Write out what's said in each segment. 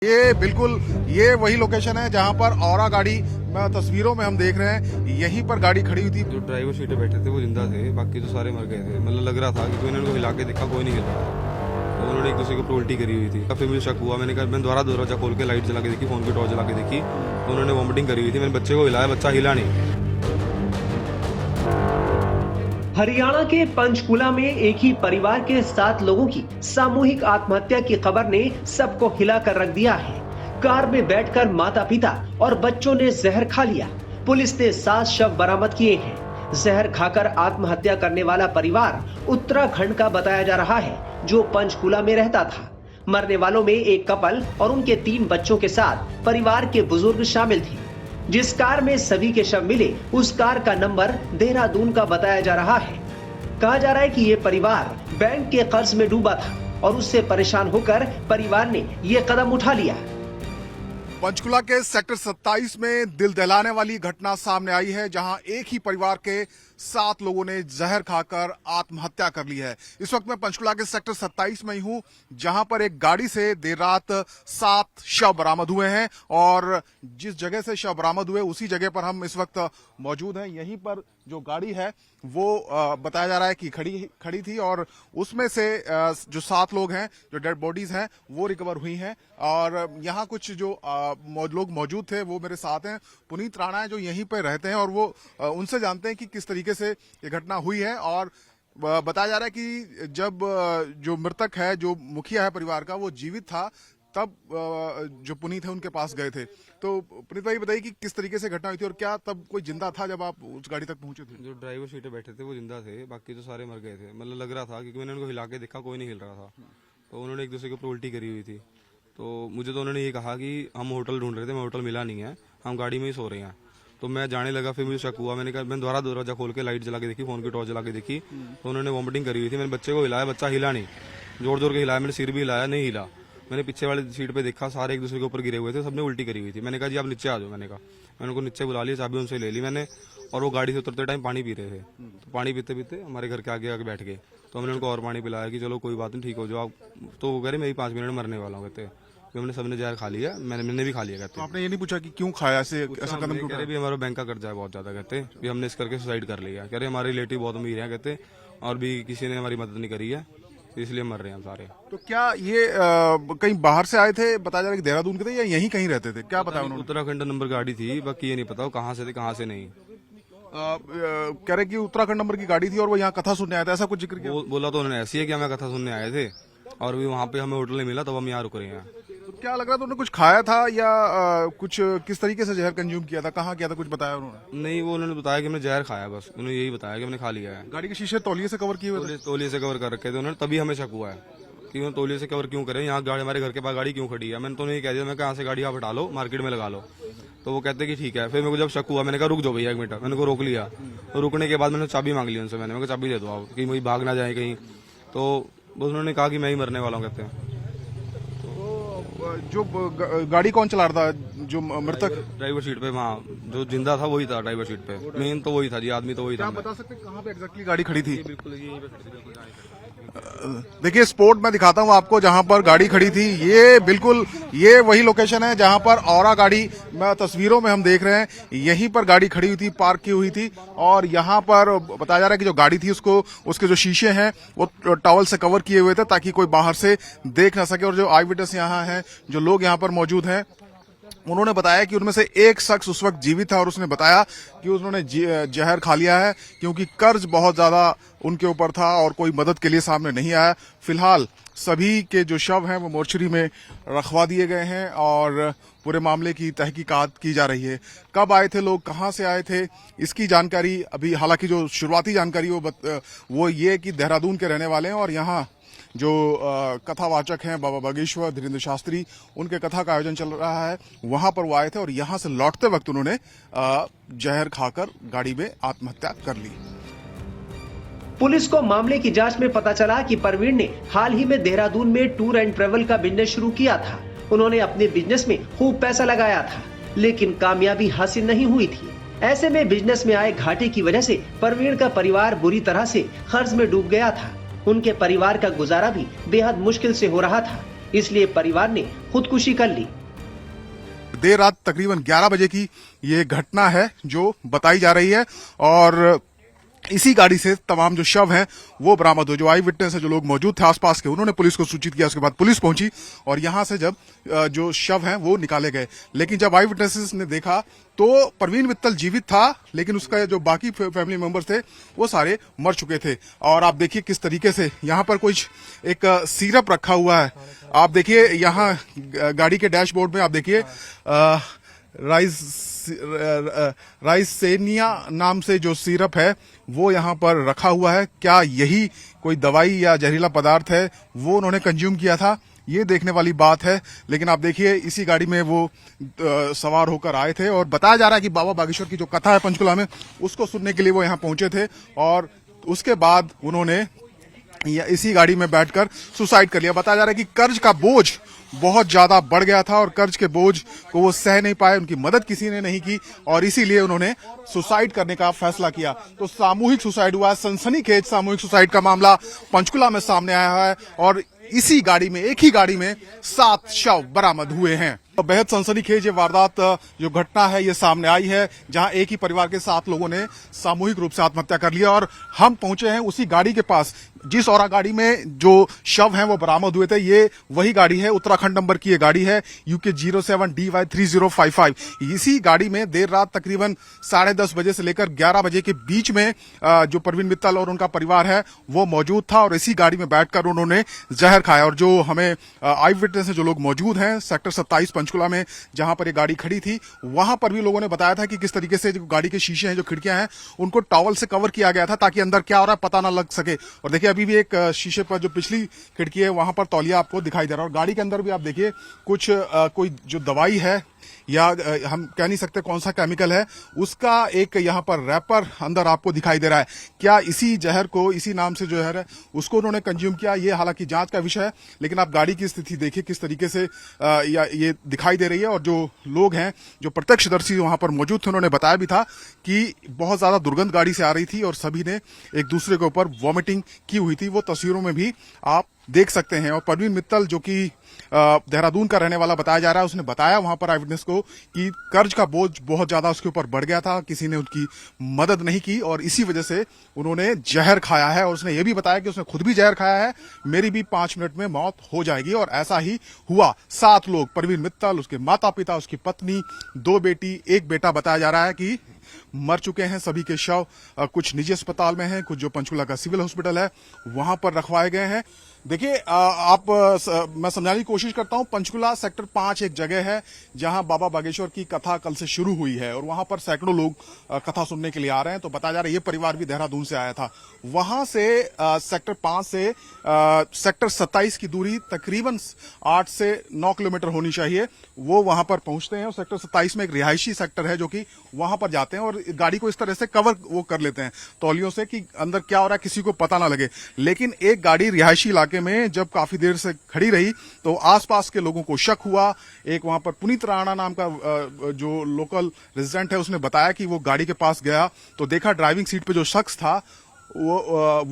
ये बिल्कुल ये वही लोकेशन है जहां पर औरा गाड़ी तस्वीरों में हम देख रहे हैं, यहीं पर गाड़ी खड़ी हुई थी। जो ड्राइवर सीट पे बैठे थे वो जिंदा थे, बाकी तो सारे मर गए थे। मतलब लग रहा था कि कोई इन्होंने को हिला के देखा, कोई नहीं हिल रहा था। तो उन्होंने एक दूसरे के ऊपर उल्टी करी हुई थी। फिर मुझे शक हुआ, मैंने कहा मैं दोबारा दरवाजा खोल के लाइट जला के देखी, फोन की टॉर्च जला के देखी तो उन्होंने वॉमिटिंग करी हुई थी। मैंने बच्चे को हिलाया, बच्चा हिला नहीं। हरियाणा के पंचकुला में एक ही परिवार के 7 लोगों की सामूहिक आत्महत्या की खबर ने सबको हिला कर रख दिया है। कार में बैठकर माता पिता और बच्चों ने जहर खा लिया। पुलिस ने 7 शव बरामद किए हैं। जहर खाकर आत्महत्या करने वाला परिवार उत्तराखंड का बताया जा रहा है, जो पंचकुला में रहता था। मरने वालों में एक कपल और उनके 3 बच्चों के साथ परिवार के बुजुर्ग शामिल थे। जिस कार में सभी के शव मिले, उस कार का नंबर देहरादून का बताया जा रहा है। कहा जा रहा है कि ये परिवार बैंक के कर्ज में डूबा था और उससे परेशान होकर परिवार ने ये कदम उठा लिया। पंचकुला के सेक्टर 27 में दिल दहलाने वाली घटना सामने आई है, जहां एक ही परिवार के 7 लोगों ने जहर खाकर आत्महत्या कर ली है। इस वक्त मैं पंचकुला के सेक्टर 27 में ही हूं, जहां पर एक गाड़ी से देर रात 7 शव बरामद हुए हैं और जिस जगह से शव बरामद हुए उसी जगह पर हम इस वक्त मौजूद हैं। यहीं पर जो गाड़ी है वो बताया जा रहा है कि खड़ी थी और उसमें से जो 7 लोग हैं, जो डेड बॉडीज हैं, वो रिकवर हुई हैं। और यहाँ कुछ जो लोग मौजूद थे वो मेरे साथ हैं। पुनीत राणा है जो यहीं पर रहते हैं और वो उनसे जानते हैं कि किस तरीके से ये घटना हुई है। और बताया जा रहा है कि जब जो मृतक है, जो मुखिया है परिवार का, वो जीवित था, तब जो पुनीत है उनके पास गए थे। तो पुनीत भाई बताइए कि किस तरीके से घटना हुई थी और क्या तब कोई जिंदा था जब आप उस गाड़ी तक पहुंचे थे? जो ड्राइवर सीट पे बैठे थे वो जिंदा थे, बाकी तो सारे मर गए थे। मतलब लग रहा था कि मैंने उनको हिला के देखा, कोई नहीं हिल रहा था। तो उन्होंने एक दूसरे के ऊपर उल्टी करी हुई थी। तो मुझे तो उन्होंने ये कहा कि हम होटल ढूंढ रहे थे, मैं होटल मिला नहीं है, हम गाड़ी में ही सो रहे हैं। तो मैं जाने लगा, फिर मुझे शक हुआ, मैंने कहा मैं दोबारा दरवाजा खोल के लाइट जला के देखी, फोन की टॉर्च जला के देखी तो उन्होंने वॉमिटिंग करी हुई थी। मैंने बच्चे को हिलाया, बच्चा हिला नहीं। जोर जोर के हिलाया, मैंने सिर भी हिलाया, नहीं हिला। मैंने पीछे वाले सीट पे देखा, सारे एक दूसरे के ऊपर गिरे हुए थे, सबने उल्टी करी हुई थी। मैंने कहा जी आप नीचे आ जाओ। मैंने उनको नीचे बुला लिया, चाबी उनसे ले ली मैंने। और वो गाड़ी से उतरते टाइम पानी पी रहे थे। तो पानी पीते पीते हमारे घर के आगे बैठ गए। तो हमने उनको और पानी पिलाया कि चलो कोई बात नहीं, ठीक हो जाओ आप। तो वो कह रहे मैं ही 5 मिनट में मरने वाला हूँ कहते। हमने सबने जहर खा लिया, मैंने भी खा लिया कहते। तो आपने ये नहीं पूछा कि क्यों खाया, ऐसा कदम क्यों? कह रहे भी हमारा बैंक का कर्जा है बहुत ज्यादा कहते, भी हमने इस करके सुसाइड कर लिया। कह रहे हमारे रिलेटिव बहुत अमीर हैं कहते, और भी किसी ने हमारी मदद नहीं करी है, इसलिए मर रहे हैं हम सारे। तो क्या ये कहीं बाहर से आए थे, बताया जा रहा है कि देहरादून के थे, या यहीं कहीं रहते थे? क्या बताया उन्होंने? उत्तराखंड नंबर गाड़ी थी, बाकी ये नहीं पता वो कहाँ से थे कहाँ से नहीं। कह रहे कि उत्तराखंड नंबर की गाड़ी थी और वो यहाँ कथा सुनने आया था, ऐसा कुछ जिक्र किया? बोला तो उन्होंने ऐसी है कि हमें कथा सुनने आए थे और भी वहाँ पे हमें होटल नहीं मिला, तब हम यहाँ रुक रहे हैं। तो क्या लग रहा था, उन्होंने कुछ खाया था या कुछ किस तरीके से जहर कंज्यूम किया था, कहाँ किया था, कुछ बताया उन्होंने? नहीं, वो उन्होंने बताया कि हमने जहर खाया, बस उन्होंने यही बताया कि हमने खा लिया है। गाड़ी के शीशे तौलिए से कवर किए हुए थे? तौलिए से कवर कर रखे थे उन्होंने, तभी हमें शक हुआ है कि उन्होंने तौलिए से कवर क्यों करें, यहाँ गाड़ी हमारे घर के पास गाड़ी क्यों खड़ी है। मैंने तो नहीं कह दिया, मैं कहाँ से गाड़ी आप हटा लो, मार्केट में लगा लो। तो वो कहते कि ठीक है। फिर मेरे को जब शक हुआ, मैंने कहा रुक जाओ भैया 1 मिनट, मैंने को रोक लिया। तो रुकने के बाद मैंने चाबी मांग ली उनसे, मैंने कहा चाबी दे दो आप, कि मुझे भाग ना जाए कहीं। तो उन्होंने कहा कि मैं ही मरने वाला हूँ कहते हैं। जो गाड़ी कौन चला रहा था, जो मृतक? ड्राइवर सीट पे, वहाँ जो जिंदा था वही था ड्राइवर सीट पे, मेन तो वही था जी, आदमी तो वही था। आप बता सकते हैं कहाँ पे एग्जैक्टली गाड़ी खड़ी थी? बिल्कुल यहीं पे खड़ी थी, बिल्कुल जहाँ खड़ी थी। देखिए स्पॉट मैं दिखाता हूं आपको जहां पर गाड़ी खड़ी थी। ये बिल्कुल ये वही लोकेशन है जहां पर औरा गाड़ी तस्वीरों में हम देख रहे हैं, यहीं पर गाड़ी खड़ी हुई थी, पार्क की हुई थी। और यहां पर बताया जा रहा है कि जो गाड़ी थी उसके जो शीशे हैं वो टॉवल से कवर किए हुए थे ताकि कोई बाहर से देख ना सके। और जो आई विटनेस यहाँ हैं, जो लोग यहाँ पर मौजूद हैं, उन्होंने बताया कि उनमें से एक शख्स उस वक्त जीवित था और उसने बताया कि उन्होंने जहर खा लिया है क्योंकि कर्ज बहुत ज्यादा उनके ऊपर था और कोई मदद के लिए सामने नहीं आया। फिलहाल सभी के जो शव हैं वो मोर्चरी में रखवा दिए गए हैं और पूरे मामले की तहकीकात की जा रही है। कब आए थे लोग, कहां से आए थे, इसकी जानकारी अभी, हालांकि जो शुरुआती जानकारी वो ये कि देहरादून के रहने वाले हैं और यहाँ जो कथावाचक हैं बाबा बागेश्वर धीरेन्द्र शास्त्री, उनके कथा का आयोजन चल रहा है, वहां पर वो आए थे और यहां से लौटते वक्त उन्होंने जहर खाकर गाड़ी में आत्महत्या कर ली। पुलिस को मामले की जांच में पता चला कि परवीन ने हाल ही में देहरादून में टूर एंड ट्रेवल का बिजनेस शुरू किया था। उन्होंने अपने बिजनेस में खूब पैसा लगाया था, लेकिन कामयाबी हासिल नहीं हुई थी। ऐसे में बिजनेस में आए घाटे की वजह से परवीन का परिवार बुरी तरह से कर्ज में डूब गया था। उनके परिवार का गुजारा भी बेहद मुश्किल से हो रहा था। इसलिए परिवार ने खुदकुशी कर ली। देर रात तकरीबन 11 बजे की ये घटना है जो बताई जा रही है और इसी गाड़ी से तमाम जो शव हैं वो बरामद हुए। जो आई विटनेस है, जो लोग मौजूद थे आसपास के, उन्होंने पुलिस को सूचित किया। उसके बाद पुलिस पहुंची और यहां से जब जो शव हैं वो निकाले गए, लेकिन जब आई विटनेसेस ने देखा तो परवीन मित्तल जीवित था, लेकिन उसका जो बाकी फैमिली मेंबर्स थे वो सारे मर चुके थे। और आप देखिए किस तरीके से यहाँ पर कुछ एक सिरप रखा हुआ है। आप देखिए यहाँ गाड़ी के डैशबोर्ड में आप देखिए राइसेनिया नाम से जो सिरप है वो यहाँ पर रखा हुआ है। क्या यही कोई दवाई या जहरीला पदार्थ है वो उन्होंने कंज्यूम किया था, ये देखने वाली बात है। लेकिन आप देखिए इसी गाड़ी में वो सवार होकर आए थे और बताया जा रहा है कि बाबा बागेश्वर की जो कथा है पंचकुला में, उसको सुनने के लिए वो यहाँ पहुंचे थे और उसके बाद उन्होंने इसी गाड़ी में बैठकर सुसाइड कर लिया। बताया जा रहा है कि कर्ज का बोझ बहुत ज्यादा बढ़ गया था और कर्ज के बोझ को वो सह नहीं पाए, उनकी मदद किसी ने नहीं की और इसीलिए उन्होंने सुसाइड करने का फैसला किया। तो सामूहिक सुसाइड हुआ है, सनसनीखेज सामूहिक सुसाइड का मामला पंचकुला में सामने आया है और इसी गाड़ी में, एक ही गाड़ी में 7 शव बरामद हुए हैं। तो बेहद सनसनीखेज ये वारदात जो घटना है ये सामने आई है, जहां एक ही परिवार के 7 लोगों ने सामूहिक रूप से आत्महत्या कर लिया। और हम पहुंचे हैं उसी गाड़ी के पास जिस और गाड़ी में जो शव हैं वो बरामद हुए थे। ये वही गाड़ी है, उत्तराखंड नंबर की ये गाड़ी है, UK 07DY3055। इसी गाड़ी में देर रात तकरीबन 10:30 बजे से लेकर 11 बजे के बीच में जो परवीन मित्तल और उनका परिवार है वो मौजूद था और इसी गाड़ी में बैठकर उन्होंने जहर खाया। और जो हमें आई विटनेस है, जो लोग मौजूद हैं सेक्टर 27 पंचकुला में जहां पर ये गाड़ी खड़ी थी, वहां पर भी लोगों ने बताया था कि किस तरीके से जो गाड़ी के शीशे हैं, जो खिड़कियां हैं, उनको टॉवल से कवर किया गया था ताकि अंदर क्या हो रहा है पता ना लग सके। और देखिए अभी भी एक शीशे पर जो पिछली खिड़की है वहां पर तौलिया आपको दिखाई दे रहा है और गाड़ी के अंदर भी आप देखिए कुछ कोई जो दवाई है या हम कह नहीं सकते कौन सा केमिकल है, उसका एक यहाँ पर रैपर अंदर आपको दिखाई दे रहा है। क्या इसी जहर को, इसी नाम से जो जहर है उसको उन्होंने कंज्यूम किया, ये हालांकि जांच का विषय है। लेकिन आप गाड़ी की स्थिति देखिए किस तरीके से ये दिखाई दे रही है। और जो लोग हैं, जो प्रत्यक्षदर्शी वहां पर मौजूद थे, उन्होंने बताया भी था कि बहुत ज्यादा दुर्गंध गाड़ी से आ रही थी और सभी ने एक दूसरे के ऊपर वॉमिटिंग की हुई थी। वो तस्वीरों में भी आप देख सकते हैं। और परवीन मित्तल जो कि देहरादून का रहने वाला बताया जा रहा है, उसने बताया वहां पर आईविटनेस को कि कर्ज का बोझ बहुत ज्यादा उसके ऊपर बढ़ गया था, किसी ने उनकी मदद नहीं की और इसी वजह से उन्होंने जहर खाया है। और उसने ये भी बताया कि उसने खुद भी जहर खाया है, मेरी भी 5 मिनट में मौत हो जाएगी। और ऐसा ही हुआ। 7 लोग, परवीन मित्तल, उसके माता पिता, उसकी पत्नी, 2 बेटी, 1 बेटा, बताया जा रहा है कि मर चुके हैं। सभी के शव कुछ निजी अस्पताल में हैं, कुछ जो पंचकुला का सिविल हॉस्पिटल है वहां पर रखवाए गए हैं। देखिए मैं समझाने की कोशिश करता हूं। पंचकुला सेक्टर 5 एक जगह है जहां बाबा बागेश्वर की कथा कल से शुरू हुई है और वहां पर सैकड़ों लोग कथा सुनने के लिए आ रहे हैं। तो बताया जा रहा है ये परिवार भी देहरादून से आया था। वहां से सेक्टर 5 से सेक्टर 27 की दूरी तकरीबन 8 से 9 किलोमीटर होनी चाहिए। वो वहां पर पहुंचते हैं और सेक्टर 27 में एक रिहायशी सेक्टर है जो कि वहां पर जाते हैं और गाड़ी को इस तरह से कवर वो कर लेते हैं तौलियों से कि अंदर क्या हो रहा है किसी को पता ना लगे। लेकिन एक गाड़ी रिहायशी इलाके में जब काफी देर से खड़ी रही तो आसपास के लोगों को शक हुआ। एक वहां पर पुनीत राणा नाम का जो लोकल रेजिडेंट है, उसने बताया कि वो गाड़ी के पास गया तो देखा ड्राइविंग सीट पे जो शख्स था वो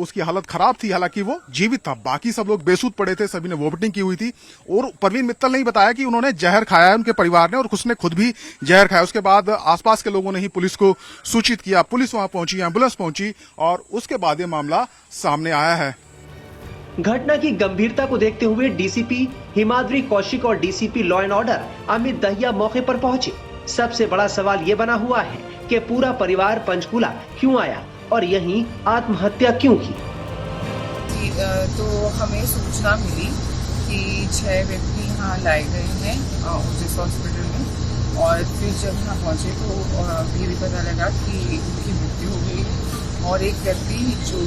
उसकी हालत खराब थी, हालांकि वो जीवित था। बाकी सब लोग बेसुध पड़े थे, सभी ने वोमिटिंग की हुई थी। और परवीन मित्तल ने ही बताया कि उन्होंने जहर खाया है, उनके परिवार ने, और उसने खुद भी जहर खाया। उसके बाद आसपास के लोगों ने ही पुलिस को सूचित किया, पुलिस वहां पहुंची, एम्बुलेंस पहुंची और उसके बाद ये मामला सामने आया है। घटना की गंभीरता को देखते हुए डीसीपी हिमाद्री कौशिक और DCP law and order Amit Dahiya मौके पर पहुंचे। सबसे बड़ा सवाल ये बना हुआ है कि पूरा परिवार पंचकुला क्यों आया और यहीं आत्महत्या क्यों की। तो हमें सूचना मिली कि 6 व्यक्ति यहाँ लाए गए हैं जिस हॉस्पिटल में, और फिर जब यहाँ पहुँचे तो ये भी पता लगा कि उनकी मृत्यु हो गई है। और एक व्यक्ति जो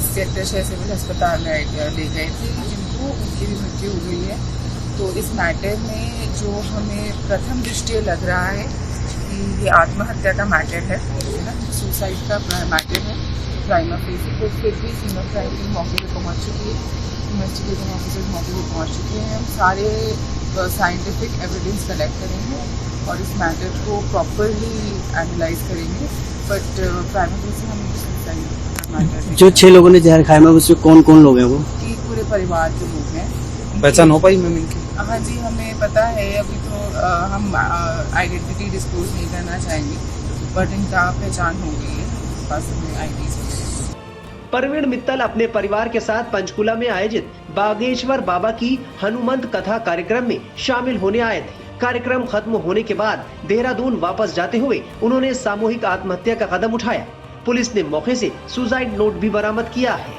सेक्टर 6 सिविल अस्पताल ले गए थे जिनको उनकी भी मृत्यु हो गई है। तो इस मैटर में जो हमें प्रथम दृष्टया लग रहा है कि ये आत्महत्या का मैटर है ना, सुसाइड का मैटर है प्राइमा फेसी। तो फिर भी सिंगल क्राइम टीम मौके पर पहुँच चुकी है, इन्वेस्टिगेटिंग ऑफिसर्स मौके पर पहुँच चुके हैं। हम सारे साइंटिफिक एविडेंस कलेक्ट करेंगे और इस मैटर को प्रॉपरली एनालाइज करेंगे। बट प्राइमा फेसी हम सुसाइड जो 6 लोगों ने जहर खाया में उसमें कौन कौन लोग हैं? वो पूरे परिवार के लोग हैं, पहचान हो पाई मैम इनकी? हाँ जी, हमें पता है। अभी तो हम आइडेंटिटी डिस्क्लोज नहीं करना चाहेंगे, बट इनका पहचान हो गई है, बस हमें आईडीज वगैरह। परवीन मित्तल अपने परिवार के साथ पंचकुला में आयोजित बागेश्वर बाबा की हनुमंत कथा कार्यक्रम में शामिल होने आए थे। कार्यक्रम खत्म होने के बाद देहरादून वापस जाते हुए उन्होंने सामूहिक आत्महत्या का कदम उठाया। पुलिस ने मौके से सुसाइड नोट भी बरामद किया है।